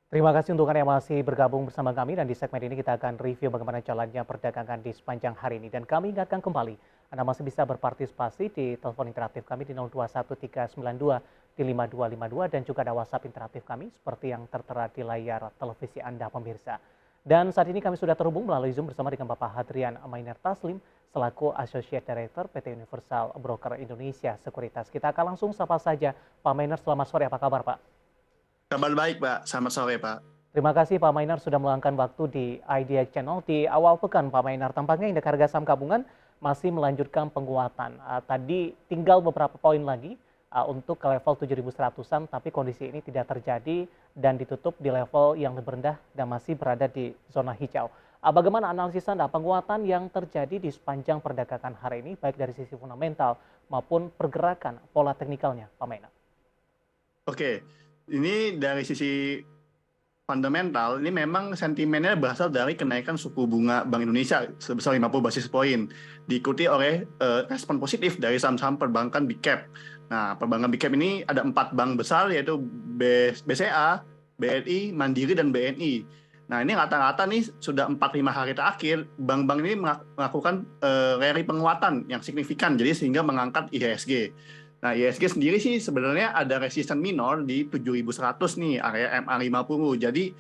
Terima kasih untuk Anda yang masih bergabung bersama kami dan di segmen ini kita akan review bagaimana jalannya perdagangan di sepanjang hari ini. Dan kami ingatkan kembali, Anda masih bisa berpartisipasi di telepon interaktif kami di 021392 di 5252 dan juga ada WhatsApp interaktif kami seperti yang tertera di layar televisi Anda pemirsa. Dan saat ini kami sudah terhubung melalui Zoom bersama dengan Bapak Hadrian Amainer Taslim selaku Associate Director PT Universal Broker Indonesia Sekuritas. Kita akan langsung sapa saja Pak Amainer, selamat sore, apa kabar Pak? Kabar baik, Pak. Selamat sore, Pak. Terima kasih Pak Mainar sudah meluangkan waktu di IDX Channel. Di awal pekan Pak Mainar, tampaknya indeks harga saham gabungan masih melanjutkan penguatan. Tadi tinggal beberapa poin lagi untuk ke level 7.100-an, tapi kondisi ini tidak terjadi dan ditutup di level yang lebih rendah dan masih berada di zona hijau. Bagaimana analisis Anda penguatan yang terjadi di sepanjang perdagangan hari ini, baik dari sisi fundamental maupun pergerakan pola teknikalnya, Pak Mainar? Oke, ini dari sisi fundamental, ini memang sentimennya berasal dari kenaikan suku bunga Bank Indonesia sebesar 50 basis poin, diikuti oleh respon positif dari saham-saham perbankan big cap. Nah, perbankan big cap ini ada 4 bank besar, yaitu BCA, BNI, Mandiri, dan BNI. Nah, ini rata-rata nih sudah 4-5 hari terakhir, bank-bank ini melakukan rally penguatan yang signifikan, jadi sehingga mengangkat IHSG. Nah, IHSG sendiri sih sebenarnya ada resisten minor di 7.100 nih, area MA50. Jadi,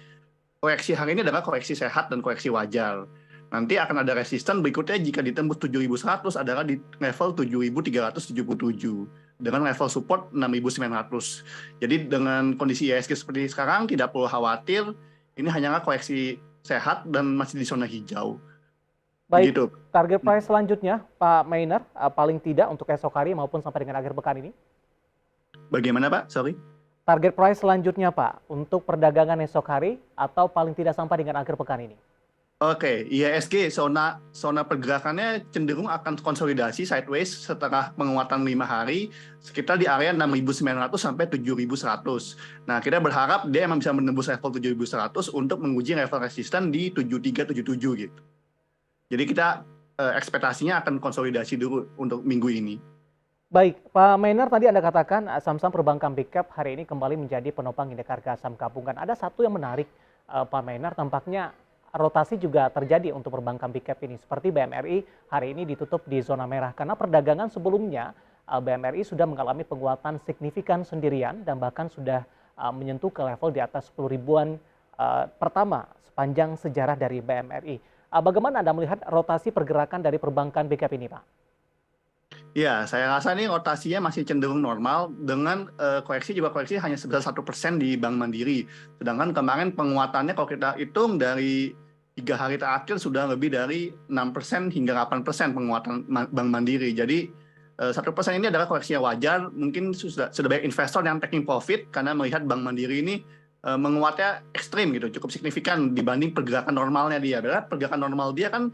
koreksi hari ini adalah koreksi sehat dan koreksi wajar. Nanti akan ada resisten berikutnya jika ditembus 7.100 adalah di level 7.377 dengan level support 6.900. Jadi dengan kondisi IHSG seperti sekarang tidak perlu khawatir, ini hanyalah koreksi sehat dan masih di zona hijau. Baik, Gitu. target price selanjutnya Pak Mainer, paling tidak untuk esok hari maupun sampai dengan akhir pekan ini? Bagaimana, Pak? Sorry. Target price selanjutnya Pak, untuk perdagangan esok hari atau paling tidak sampai dengan akhir pekan ini? Oke, IHSG zona pergerakannya cenderung akan konsolidasi sideways setelah penguatan 5 hari sekitar di area 6.900 sampai 7.100. Nah, kita berharap dia emang bisa menembus level 7.100 untuk menguji level resisten di 7377 gitu. Jadi kita ekspektasinya akan konsolidasi dulu untuk minggu ini. Baik, Pak Mainer, tadi Anda katakan saham-saham perbankan big cap hari ini kembali menjadi penopang indeks harga saham gabungan. Ada satu yang menarik, Pak Mainer, tampaknya rotasi juga terjadi untuk perbankan big cap ini. Seperti BMRI hari ini ditutup di zona merah karena perdagangan sebelumnya BMRI sudah mengalami penguatan signifikan sendirian dan bahkan sudah menyentuh ke level di atas 10 ribuan pertama sepanjang sejarah dari BMRI. Bagaimana Anda melihat rotasi pergerakan dari perbankan big cap ini, Pak? Ya, saya rasa ini rotasinya masih cenderung normal dengan koreksi hanya sebesar 1% di Bank Mandiri. Sedangkan kemarin penguatannya kalau kita hitung dari 3 hari terakhir sudah lebih dari 6% hingga 8% penguatan Bank Mandiri. Jadi 1% ini adalah koreksi yang wajar. Mungkin sudah banyak investor yang taking profit karena melihat Bank Mandiri ini menguatnya ekstrim gitu, cukup signifikan dibanding pergerakan normalnya dia. Berarti pergerakan normal dia kan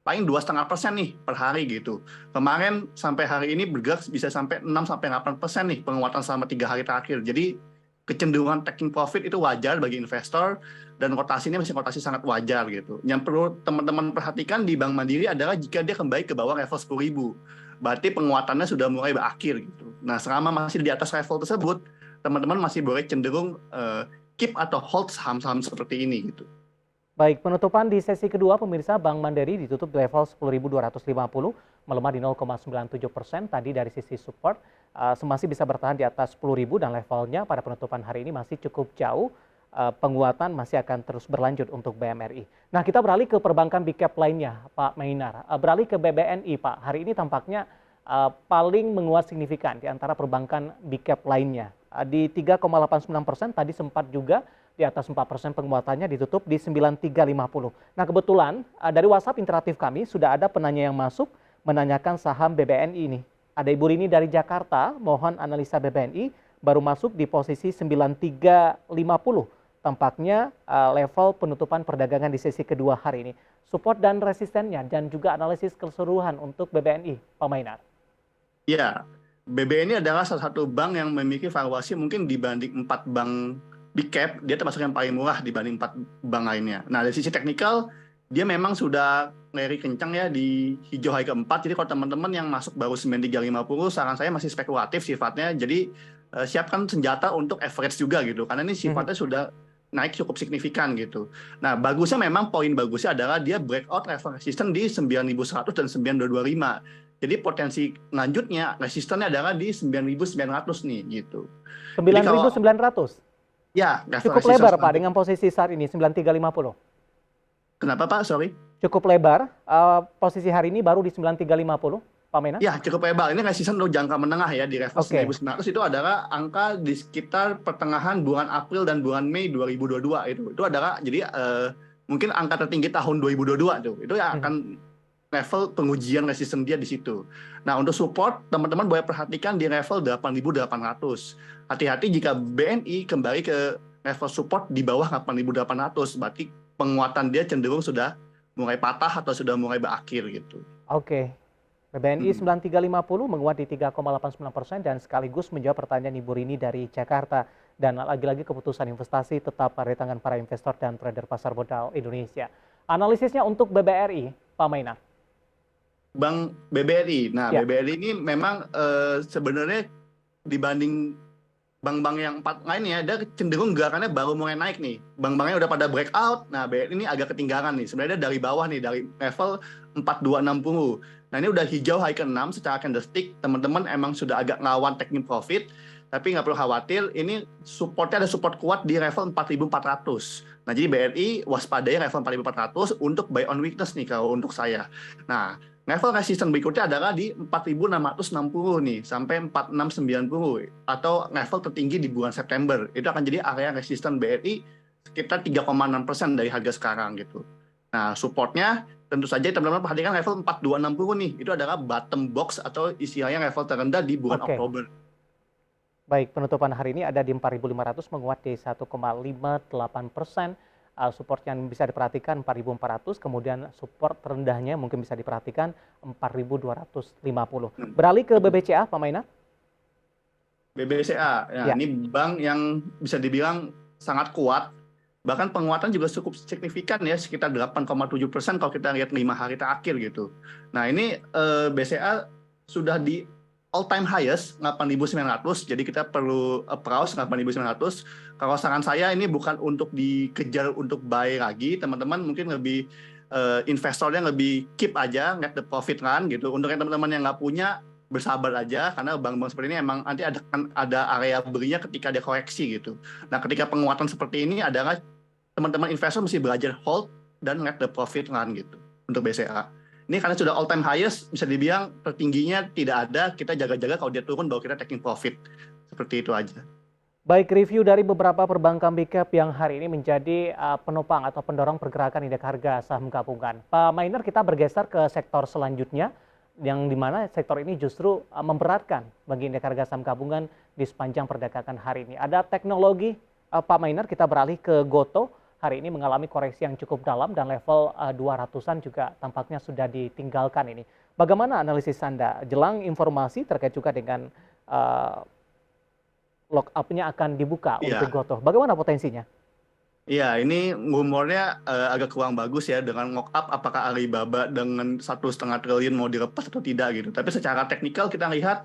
paling 2,5% nih per hari gitu. Kemarin sampai hari ini bergerak bisa sampai 6-8% nih penguatan selama 3 hari terakhir. Jadi kecenderungan taking profit itu wajar bagi investor dan rotasi ini masih rotasi sangat wajar gitu. Yang perlu teman-teman perhatikan di Bank Mandiri adalah jika dia kembali ke bawah level 10.000. Berarti penguatannya sudah mulai berakhir gitu. Nah, selama masih di atas level tersebut, teman-teman masih boleh cenderung keep atau hold saham-saham seperti ini gitu. Baik, penutupan di sesi kedua pemirsa, Bank Mandiri ditutup di level 10.250, melemah di 0,97%. Tadi dari sisi support masih bisa bertahan di atas 10.000 dan levelnya pada penutupan hari ini masih cukup jauh. Penguatan masih akan terus berlanjut untuk BMRI. Nah, kita beralih ke perbankan big cap lainnya, Pak Mainar. Beralih ke BBNI, Pak. Hari ini tampaknya paling menguat signifikan di antara perbankan big cap lainnya. Di 3,89%, tadi sempat juga di atas 4% penguatannya, ditutup di 9350. Nah, kebetulan dari WhatsApp interaktif kami sudah ada penanya yang masuk menanyakan saham BBNI ini. Ada Ibu Rini dari Jakarta, mohon analisa BBNI, baru masuk di posisi 9350. Tampaknya level penutupan perdagangan di sesi kedua hari ini. Support dan resistennya dan juga analisis keseluruhan untuk BBNI, Pak Mainar. Ya, BBNI adalah salah satu bank yang memiliki valuasi mungkin dibanding 4 bank big cap, dia termasuk yang paling murah dibanding 4 bank lainnya. Nah, dari sisi teknikal, dia memang sudah rally kencang ya di hijau hari keempat. Jadi kalau teman-teman yang masuk baru 9350, saran saya masih spekulatif sifatnya. Jadi siapkan senjata untuk average juga gitu. Karena ini sifatnya sudah naik cukup signifikan gitu. Nah, bagusnya memang poin bagusnya adalah dia breakout level resisten di 9.100 dan 9.225. Jadi potensi lanjutnya resistennya adalah di 9.900 nih gitu. Jadi kalau 9.900 ya level cukup resisten lebar Pak selanjutnya. dengan posisi saat ini 9350. Kenapa Pak? Sorry. Cukup lebar, posisi hari ini baru di 9350, Pak Menak. Ya, cukup lebar. Ini resisten untuk jangka menengah ya di level Oke. 9.900 itu adalah angka di sekitar pertengahan bulan April dan bulan Mei 2022 itu. Itu adalah jadi mungkin angka tertinggi tahun 2022 tuh. Itu ya akan level pengujian resisten dia di situ. Nah, untuk support teman-teman boleh perhatikan di level 8.800. Hati-hati jika BNI kembali ke level support di bawah 8.800, berarti penguatan dia cenderung sudah mulai patah atau sudah mulai berakhir gitu. Oke. BBNI 9350 menguat di 3,89% dan sekaligus menjawab pertanyaan Ibu Rini dari Jakarta. Dan lagi-lagi keputusan investasi tetap pada tangan para investor dan trader pasar modal Indonesia. Analisisnya untuk BBRI, Pak Maina. Bank BBRI. Nah, Ya. BBRI ini memang sebenarnya dibanding bank-bank yang lainnya, dia cenderung gerakannya baru mulai naik nih. Bank-banknya udah pada breakout, nah BRI ini agak ketinggalan nih. Sebenarnya dari bawah nih, dari level 4260. Nah, ini udah hijau hari ke-6 secara candlestick. Teman-teman emang sudah agak ngelawan taking profit, tapi nggak perlu khawatir, ini supportnya ada support kuat di level 4.400. Nah, jadi BRI waspadai level 4.400 untuk buy on weakness nih kalau untuk saya. Nah, level resisten berikutnya adalah di 4.660 nih, sampai 4.690 atau level tertinggi di bulan September. Itu akan jadi area resisten BRI sekitar 3,6% dari harga sekarang gitu. Nah, supportnya tentu saja teman-teman perhatikan level 4260 nih. Itu adalah bottom box atau istilahnya level terendah di bulan Oktober. Baik, penutupan hari ini ada di 4.500 menguat di 1,58%. Support yang bisa diperhatikan 4.400, kemudian support terendahnya mungkin bisa diperhatikan 4.250. Beralih ke BBCA, Pak Maina. BBCA, ya. Ini bank yang bisa dibilang sangat kuat. Bahkan penguatan juga cukup signifikan ya, sekitar 8,7% kalau kita lihat 5 hari terakhir gitu. Nah, ini BCA sudah di all time highest 8.900, jadi kita perlu approach 8.900. Kalau saran saya ini bukan untuk dikejar untuk buy lagi, teman-teman mungkin lebih investornya lebih keep aja, get the profit run gitu. Untuk yang teman-teman yang nggak punya, bersabar aja, karena bank-bank seperti ini emang nanti ada area belinya ketika dia koreksi gitu. Nah, ketika penguatan seperti ini adalah teman-teman investor mesti belajar hold dan let the profit run gitu untuk BCA. Ini karena sudah all time highest, bisa dibilang tertingginya tidak ada, kita jaga-jaga kalau dia turun baru kita taking profit. Seperti itu aja. Baik, review dari beberapa perbankan big cap yang hari ini menjadi penopang atau pendorong pergerakan indeks harga saham gabungan. Pak Mainer, kita bergeser ke sektor selanjutnya, yang dimana sektor ini justru memberatkan bagi indeks harga saham gabungan di sepanjang perdagangan hari ini. Ada teknologi, Pak Mainer, kita beralih ke Goto. Hari ini mengalami koreksi yang cukup dalam dan level 200-an juga tampaknya sudah ditinggalkan ini. Bagaimana analisis Anda jelang informasi terkait juga dengan lock up-nya akan dibuka untuk Goto? Bagaimana potensinya? Iya, ini rumornya agak kurang bagus ya dengan lock up apakah Alibaba dengan 1,5 triliun mau dilepas atau tidak gitu. Tapi secara teknikal kita lihat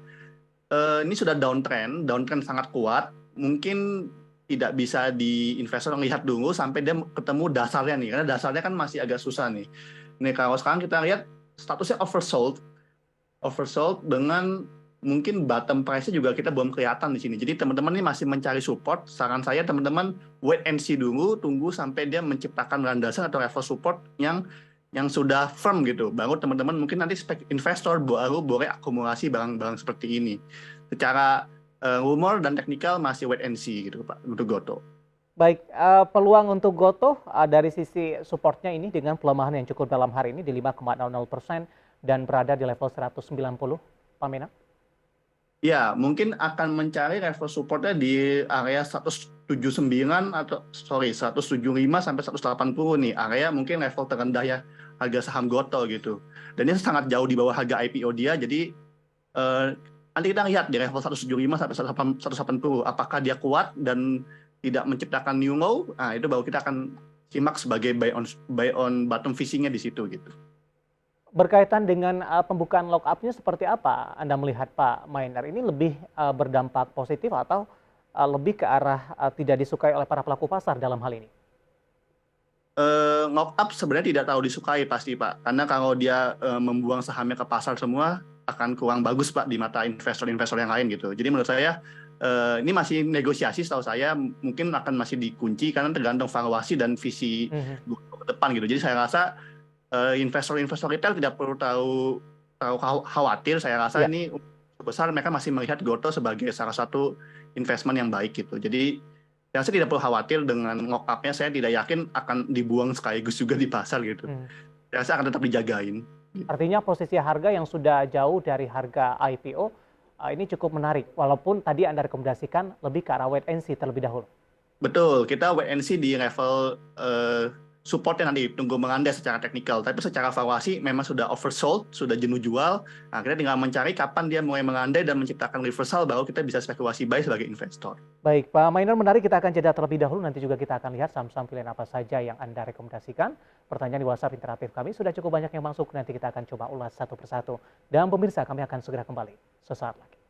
ini sudah downtrend sangat kuat. Mungkin tidak bisa di investor lihat dulu sampai dia ketemu dasarnya nih, karena dasarnya kan masih agak susah nih. Nih kalau sekarang kita lihat statusnya oversold dengan mungkin bottom price-nya juga kita belum kelihatan di sini. Jadi teman-teman ini masih mencari support. Saran saya teman-teman wait and see dulu, tunggu sampai dia menciptakan landasan atau level support yang sudah firm gitu. Baru teman-teman mungkin nanti investor baru boleh akumulasi barang-barang seperti ini. Secara rumor dan teknikal masih wait and see gitu Pak untuk Goto. Baik, peluang untuk Goto dari sisi supportnya ini dengan pelemahan yang cukup dalam hari ini di 5,00% dan berada di level 190, Pak Mena? Ya, mungkin akan mencari level supportnya di area 175 sampai 180 nih. Area mungkin level terendah ya harga saham Goto gitu. Dan ini sangat jauh di bawah harga IPO dia, jadi nanti kita lihat di level 175 sampai 180 apakah dia kuat dan tidak menciptakan new low. Nah, itu baru kita akan simak sebagai buy on bottom fishing-nya di situ gitu. Berkaitan dengan pembukaan lock up-nya seperti apa Anda melihat Pak Mainer? Ini lebih berdampak positif atau lebih ke arah tidak disukai oleh para pelaku pasar dalam hal ini? Ngock up sebenarnya tidak terlalu disukai pasti Pak, karena kalau dia membuang sahamnya ke pasar semua akan kurang bagus Pak di mata investor-investor yang lain gitu. Jadi menurut saya ini masih negosiasi, setahu saya mungkin akan masih dikunci karena tergantung valuasi dan visi ke depan gitu. Jadi saya rasa investor-investor retail tidak perlu tahu khawatir. Saya rasa Iya. ini besar mereka masih melihat Goto sebagai salah satu investment yang baik gitu. Jadi saya rasa tidak perlu khawatir dengan ngock up-nya. Saya tidak yakin akan dibuang sekaligus juga di pasar gitu. Hmm. Saya rasa akan tetap dijagain. Artinya posisi harga yang sudah jauh dari harga IPO ini cukup menarik, walaupun tadi Anda rekomendasikan lebih ke arah wait and see terlebih dahulu. Betul, kita wait and see di level supportnya nanti tunggu mengandai secara teknikal. Tapi secara valuasi memang sudah oversold, sudah jenuh jual. Nah, kita tinggal mencari kapan dia mulai mengandai dan menciptakan reversal, baru kita bisa spekulasi buy sebagai investor. Baik, Pak Mainar, menarik, kita akan jeda terlebih dahulu. Nanti juga kita akan lihat saham-saham pilihan apa saja yang Anda rekomendasikan. Pertanyaan di WhatsApp interaktif kami sudah cukup banyak yang masuk. Nanti kita akan coba ulas satu persatu. Dan pemirsa, kami akan segera kembali sesaat lagi.